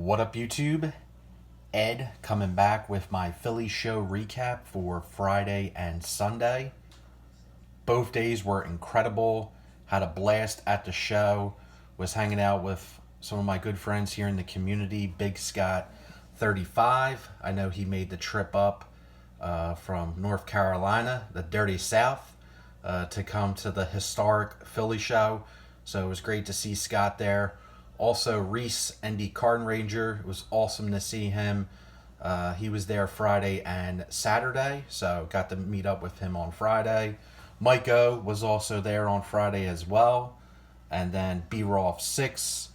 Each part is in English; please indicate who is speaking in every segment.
Speaker 1: What up, YouTube? Ed coming back with my Philly show recap for Friday and Sunday. Both days were incredible. Had a blast at the show. Was hanging out with some of my good friends here in the community. Big Scott 35. I know he made the trip up from North Carolina, the dirty South, to come to the historic Philly show. So it was great to see Scott there. Also, Reese, ND Card Ranger, it was awesome to see him. He was there Friday and Saturday, so got to meet up with him on Friday. Mike O was also there on Friday as well. And then B-Rolf 6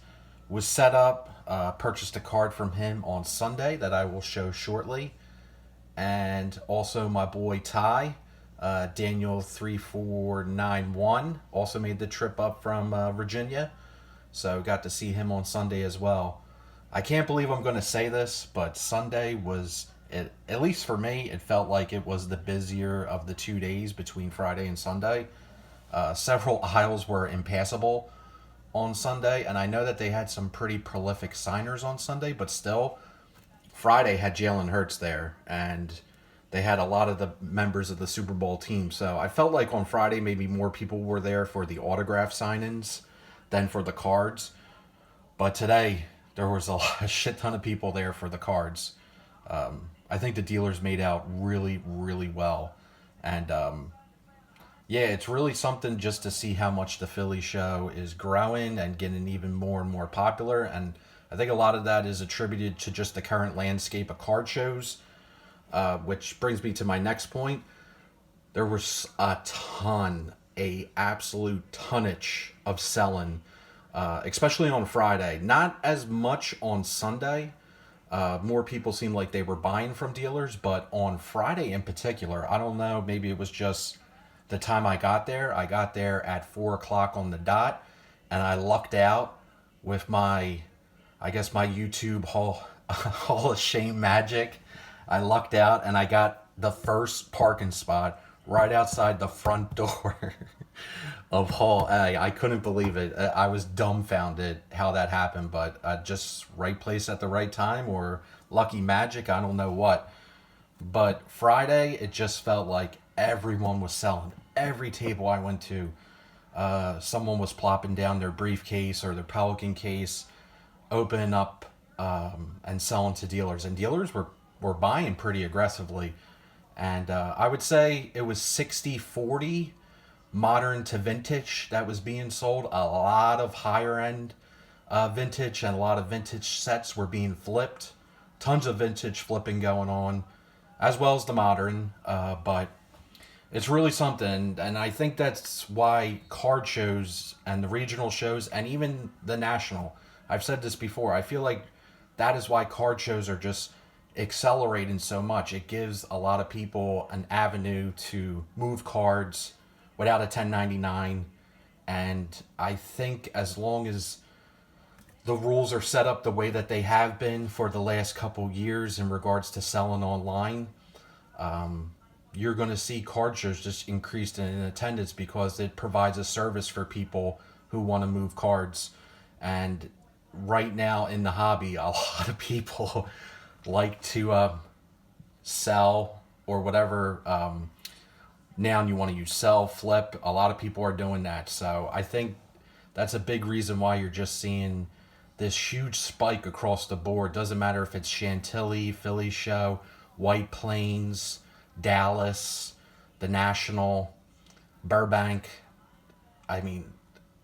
Speaker 1: was set up. Purchased a card from him on Sunday that I will show shortly. And also my boy Ty, Daniel 3491, also made the trip up from Virginia. So got to see him on Sunday as well. I can't believe I'm going to say this, but Sunday was, at least for me, it felt like it was the busier of the 2 days between Friday and Sunday. Several aisles were impassable on Sunday, and I know that they had some pretty prolific signers on Sunday, but still, Friday had Jalen Hurts there, and they had a lot of the members of the Super Bowl team. So I felt like on Friday maybe more people were there for the autograph sign-ins than for the cards. But today, there was a shit ton of people there for the cards. I think the dealers made out really, really well. And yeah, it's really something just to see how much the Philly show is growing and getting even more and more popular. And I think a lot of that is attributed to just the current landscape of card shows, which brings me to my next point. There was a absolute tonnage of selling, especially on Friday. Not as much on Sunday. More people seemed like they were buying from dealers, but on Friday in particular, I don't know, maybe it was just the time I got there. I got there at 4 o'clock on the dot, and I lucked out with my YouTube Hall of Shame magic. I lucked out, and I got the first parking spot right outside the front door of Hall A. I couldn't believe it. I was dumbfounded how that happened, but just right place at the right time, or lucky magic, I don't know what. But Friday, it just felt like everyone was selling. Every table I went to, someone was plopping down their briefcase or their Pelican case, opening up and selling to dealers. And dealers were buying pretty aggressively. And I would say it was 60-40 modern to vintage that was being sold. A lot of higher end vintage and a lot of vintage sets were being flipped. Tons of vintage flipping going on, as well as the modern. But it's really something. And I think that's why card shows and the regional shows and even the national, I've said this before, I feel like that is why card shows are just accelerating so much. It gives a lot of people an avenue to move cards without a 1099, and I think as long as the rules are set up the way that they have been for the last couple years in regards to selling online, you're going to see card shows just increased in attendance because it provides a service for people who want to move cards. And right now in the hobby, a lot of people like to sell or whatever noun you want to use, sell, flip. A lot of people are doing that. So I think that's a big reason why you're just seeing this huge spike across the board. Doesn't matter if it's Chantilly, Philly show, White Plains, Dallas, the National, Burbank. I mean,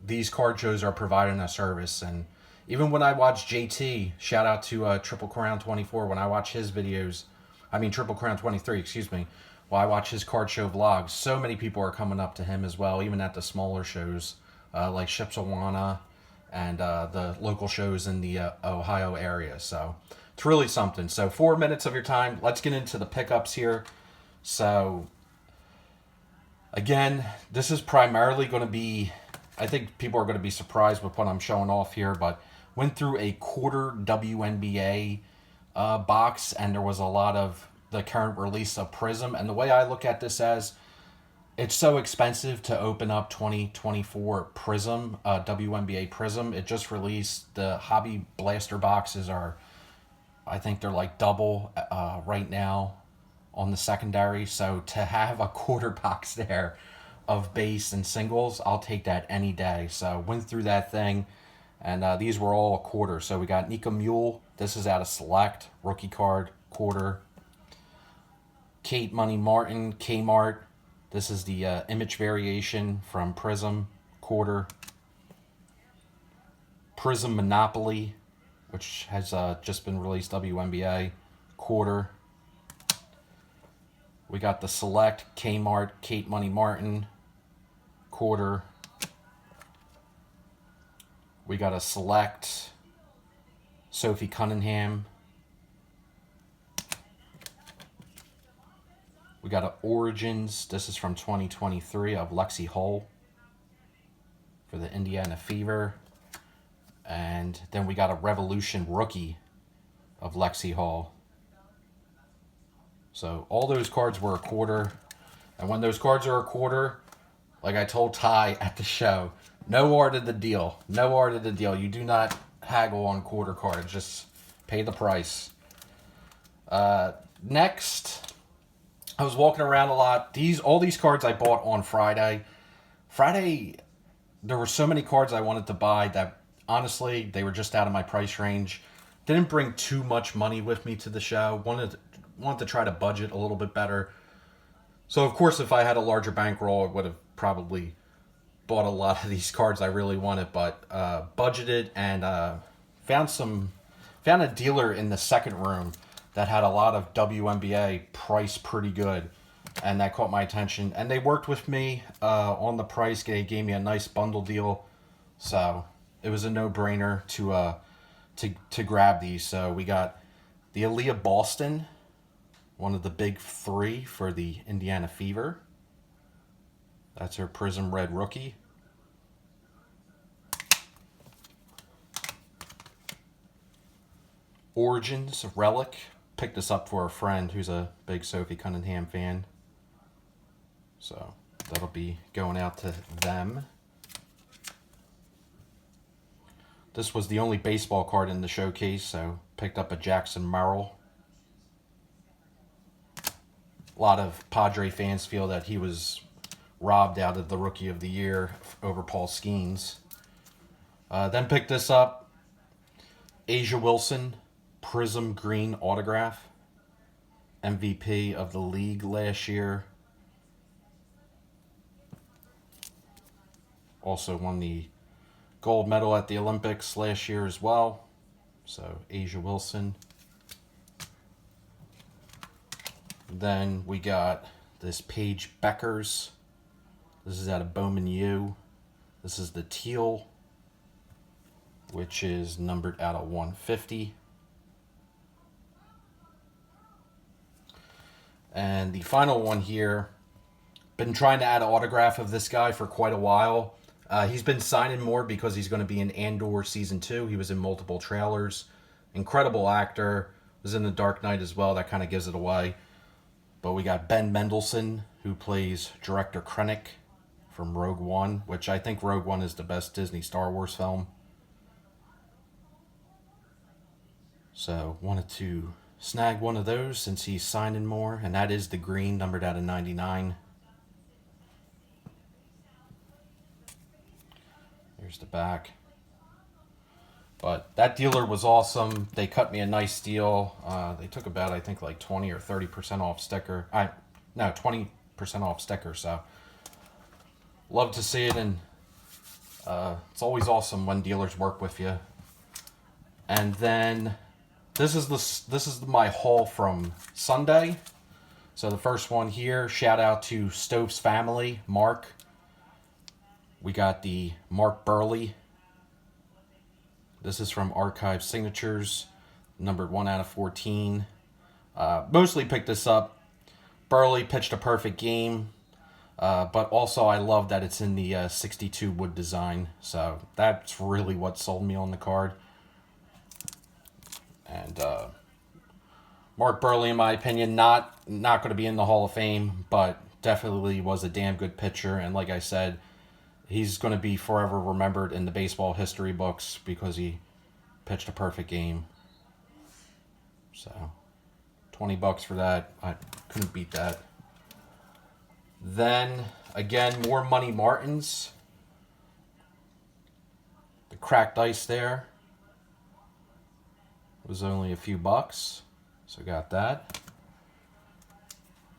Speaker 1: these card shows are providing a service. And even when I watch JT, shout out to Triple Crown 24, when I watch his videos, Triple Crown 23, excuse me, while I watch his card show vlogs, so many people are coming up to him as well, even at the smaller shows, like Shipsawana and the local shows in the Ohio area. So it's really something. So 4 minutes of your time. Let's get into the pickups here. So again, this is primarily going to be, I think people are going to be surprised with what I'm showing off here, but went through a quarter WNBA box, and there was a lot of the current release of Prism. And the way I look at this as, it's so expensive to open up 2024 Prism, WNBA Prism. It just released. The Hobby Blaster boxes are I think they're like double right now on the secondary. So to have a quarter box there of base and singles, I'll take that any day. So went through that thing, and these were all a quarter. So we got Nika Mule. This is out of Select. Rookie card, quarter. Kate Money Martin, Kmart. This is the image variation from Prism, quarter. Prism Monopoly, which has just been released, WNBA, quarter. We got the Select, Kmart, Kate Money Martin, quarter. We got a Select, Sophie Cunningham. We got an Origins. This is from 2023 of Lexi Hull for the Indiana Fever. And then we got a Revolution rookie of Lexi Hall. So all those cards were a quarter. And when those cards are a quarter, like I told Ty at the show, no art of the deal. No art of the deal. You do not haggle on quarter cards. Just pay the price. Next, I was walking around a lot. All these cards I bought on Friday. Friday, there were so many cards I wanted to buy that honestly, they were just out of my price range. Didn't bring too much money with me to the show. Wanted to try to budget a little bit better. So, of course, if I had a larger bankroll, I would have probably bought a lot of these cards I really wanted. But budgeted and found a dealer in the second room that had a lot of WNBA priced pretty good. And that caught my attention. And they worked with me on the price. They gave me a nice bundle deal. So it was a no-brainer to grab these. So we got the Aaliyah Boston, one of the big three for the Indiana Fever. That's her Prism Red rookie. Origins Relic. Picked this up for a friend who's a big Sophie Cunningham fan. So that'll be going out to them. This was the only baseball card in the showcase, so picked up a Jackson Merrill. A lot of Padre fans feel that he was robbed out of the Rookie of the Year over Paul Skeens. Then picked this up, Asia Wilson, Prism Green autograph. MVP of the league last year. Also won the gold medal at the Olympics last year as well. So Asia Wilson. Then we got this Paige Beckers. This is out of Bowman U. This is the teal, which is numbered out of 150. And the final one here, been trying to add an autograph of this guy for quite a while. He's been signing more because he's going to be in Andor Season 2. He was in multiple trailers. Incredible actor. Was in The Dark Knight as well. That kind of gives it away. But we got Ben Mendelsohn, who plays Director Krennic from Rogue One, which I think Rogue One is the best Disney Star Wars film. So wanted to snag one of those since he's signing more. And that is the green, numbered out of 99. Here's the back. But that dealer was awesome. They cut me a nice deal. They took about, I think, like 20 or 30% off sticker. 20% off sticker. So love to see it, and it's always awesome when dealers work with you. And then this is my haul from Sunday. So the first one here, shout out to Stokes family, Mark. We got the Mark Burley. This is from Archive Signatures, numbered 1 out of 14. Mostly picked this up. Burley pitched a perfect game, but also I love that it's in the 62 wood design. So that's really what sold me on the card. And Mark Burley, in my opinion, not going to be in the Hall of Fame, but definitely was a damn good pitcher. And like I said, he's going to be forever remembered in the baseball history books because he pitched a perfect game. So, $20 for that. I couldn't beat that. Then, again, more Money Martins. The cracked ice there was only a few bucks. So, got that.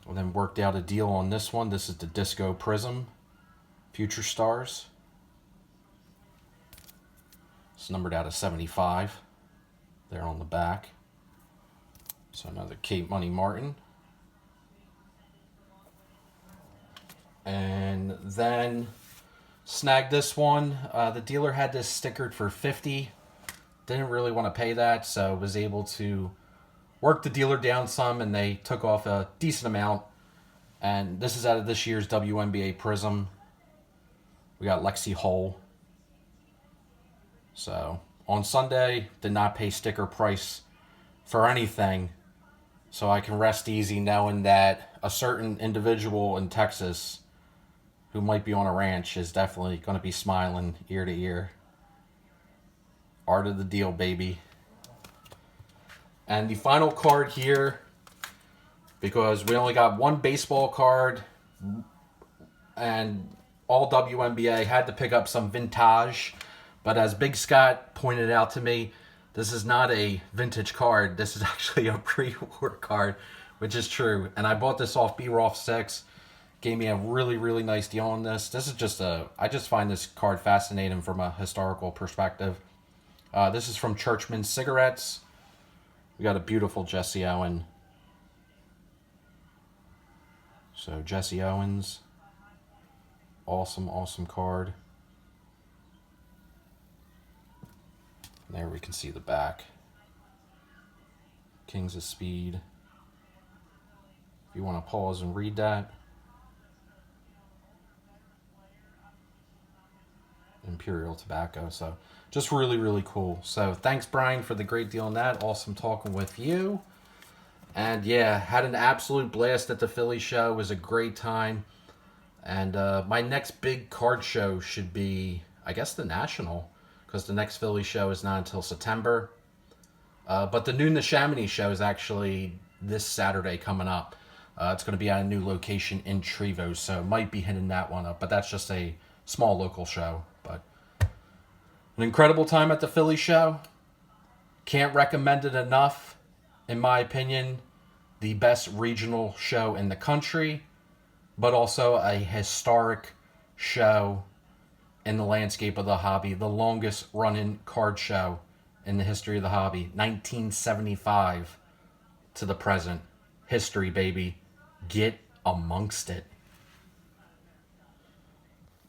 Speaker 1: And then worked out a deal on this one. This is the Disco Prism Future Stars. It's numbered out of 75 there on the back. So another Cape Money Martin. And then snagged this one. The dealer had this stickered for $50. Didn't really want to pay that, so was able to work the dealer down some, and they took off a decent amount. And this is out of this year's WNBA Prism. We got Lexi Hull. So on Sunday, did not pay sticker price for anything. So I can rest easy knowing that a certain individual in Texas who might be on a ranch is definitely going to be smiling ear to ear. Art of the deal, baby. And the final card here, because we only got one baseball card and all WNBA, had to pick up some vintage. But as Big Scott pointed out to me, this is not a vintage card. This is actually a pre-war card, which is true. And I bought this off B-Roth 6. Gave me a really, really nice deal on this. This is just I just find this card fascinating from a historical perspective. This is from Churchman Cigarettes. We got a beautiful Jesse Owen. So Jesse Owens. Awesome, awesome card. There we can see the back. Kings of Speed. If you want to pause and read that. Imperial Tobacco. So just really, really cool. So thanks, Brian, for the great deal on that. Awesome talking with you. And yeah, had an absolute blast at the Philly show. It was a great time. And my next big card show should be, I guess, the National, because the next Philly show is not until September. But the Noon the Chamonix show is actually this Saturday coming up. It's going to be at a new location in Trevo, so might be hitting that one up. But that's just a small local show. But an incredible time at the Philly show. Can't recommend it enough. In my opinion, the best regional show in the country, but also a historic show in the landscape of the hobby. The longest running card show in the history of the hobby. 1975 to the present. History, baby. Get amongst it.